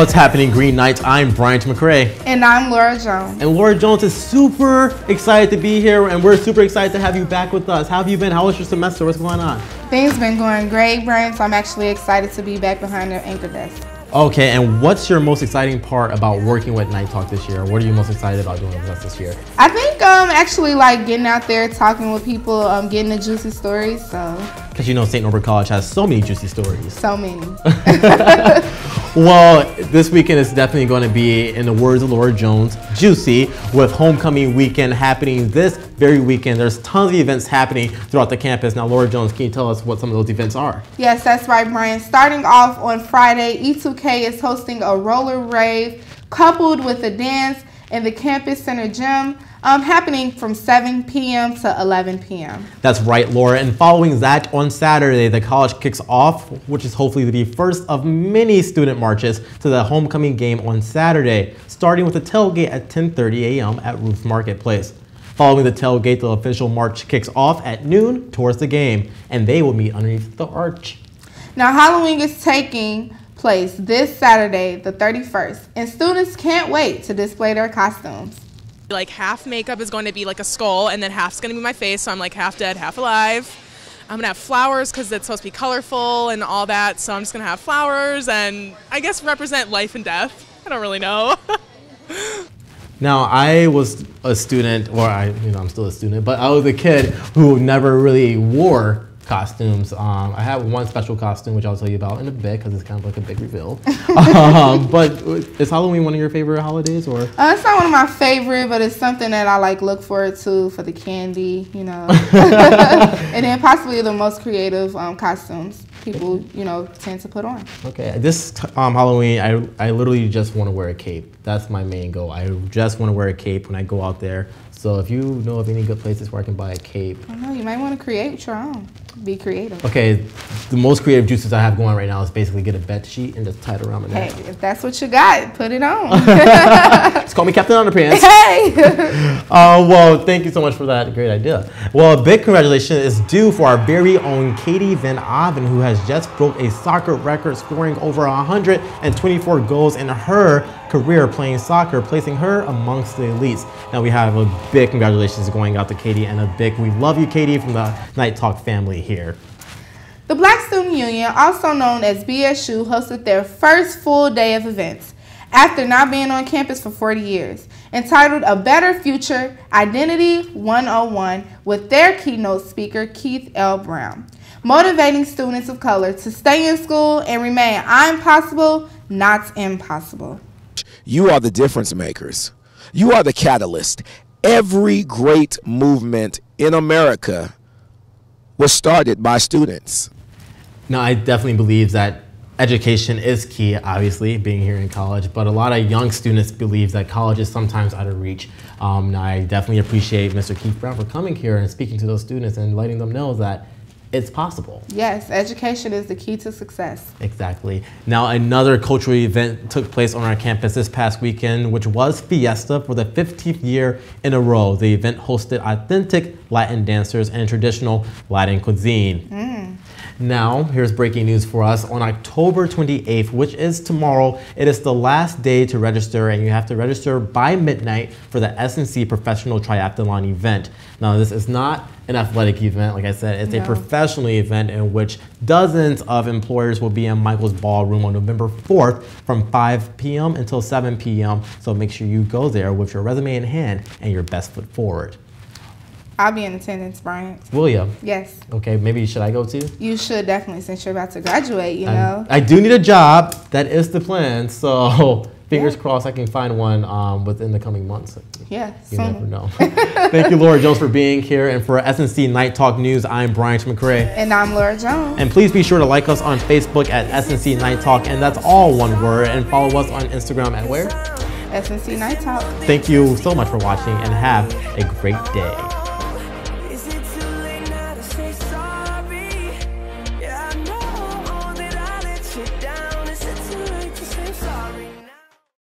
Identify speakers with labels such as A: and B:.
A: What's happening, Green Knights? I'm Bryant McCray.
B: And I'm Laura Jones.
A: And Laura Jones is super excited to be here, and we're super excited to have you back with us. How have you been? How was your semester? What's going on?
B: Things been going great, Bryant, so I'm actually excited to be back behind the anchor desk.
A: Okay, and what's your most exciting part about working with KnightTalk this year? What are you most excited about doing with us this year?
B: I think actually like getting out there, talking with people, getting the juicy stories. So.
A: Because you know St. Norbert College has so many juicy stories.
B: So many.
A: Well, this weekend is definitely going to be, in the words of Laura Jones, juicy, with homecoming weekend happening this very weekend. There's tons of events happening throughout the campus. Now, Laura Jones, can you tell us what some of those events are?
B: Yes, that's right, Brian. Starting off on Friday, E2K is hosting a roller rave coupled with a dance in the Campus Center gym, happening from 7 p.m. to 11 p.m.
A: That's right, Laura. And following that, on Saturday, the college kicks off, which is hopefully to be first of many student marches to the homecoming game on Saturday, starting with a tailgate at 10:30 a.m. at Ruth Marketplace. Following the tailgate, the official march kicks off at noon towards the game, and they will meet underneath the arch.
B: Now, Halloween is taking place this Saturday, the 31st, and students can't wait to display their costumes.
C: Like half makeup is going to be like a skull, and then half's going to be my face, so I'm like half dead, half alive. I'm going to have flowers because it's supposed to be colorful and all that, so I'm just going to have flowers and I guess represent life and death. I don't really know.
A: Now, I was a student, or I'm still a student, but I was a kid who never really wore costumes. I have one special costume, which I'll tell you about in a bit, because it's kind of like a big reveal. But is Halloween one of your favorite holidays, or?
B: It's not one of my favorite, but it's something that I like look forward to for the candy, you know. And then possibly the most creative costumes people, tend to put on.
A: Okay, this Halloween, I literally just want to wear a cape. That's my main goal. I just want to wear a cape when I go out there. So if you know of any good places where I can buy a cape.
B: I don't know, you might want to create your own. Be creative.
A: Okay, the most creative juices I have going right now is basically get a bed sheet and just tie it around my neck.
B: Hey, if that's what you got, put it on.
A: Just call me Captain Underpants.
B: Hey!
A: Well, thank you so much for that great idea. Well, a big congratulations is due for our very own Katie Van Aven, who has just broke a soccer record, scoring over 124 goals in her career playing soccer, placing her amongst the elites. Now we have a big congratulations going out to Katie, and a big we love you, Katie, from the KnightTalk family here.
B: The Black Student Union, also known as BSU, hosted their first full day of events after not being on campus for 40 years, entitled A Better Future Identity 101, with their keynote speaker, Keith L. Brown, motivating students of color to stay in school and remain I'm possible, not impossible.
D: You are the difference makers. You are the catalyst. Every great movement in America was started by students.
A: Now, I definitely believe that education is key, obviously, being here in college, but a lot of young students believe that college is sometimes out of reach. Now, I definitely appreciate Mr. Keith Brown for coming here and speaking to those students and letting them know that it's possible.
B: Yes, education is the key to success.
A: Exactly. Now, another cultural event took place on our campus this past weekend, which was Fiesta for the 15th year in a row. The event hosted authentic Latin dancers and traditional Latin cuisine. Now, here's breaking news for us. On October 28th, which is tomorrow, it is the last day to register, and you have to register by midnight for the S&C Professional Triathlon event. Now, this is not an athletic event, like I said. It's a professional event in which dozens of employers will be in Michael's Ballroom on November 4th from 5 p.m. until 7 p.m. So make sure you go there with your resume in hand and your best foot forward.
B: I'll be in attendance, Bryant.
A: Will you?
B: Yes.
A: Okay, maybe should I go too?
B: You should definitely, since you're about to graduate, you know.
A: I do need a job. That is the plan. So fingers crossed I can find one within the coming months.
B: Yeah,
A: you never know. Thank you, Laura Jones, for being here. And for SNC KnightTalk News, I'm Bryant McCray.
B: And I'm Laura Jones.
A: And please be sure to like us on Facebook at SNC KnightTalk, and that's all one word. And follow us on Instagram at where?
B: SNC KnightTalk.
A: Thank you so much for watching, and have a great day.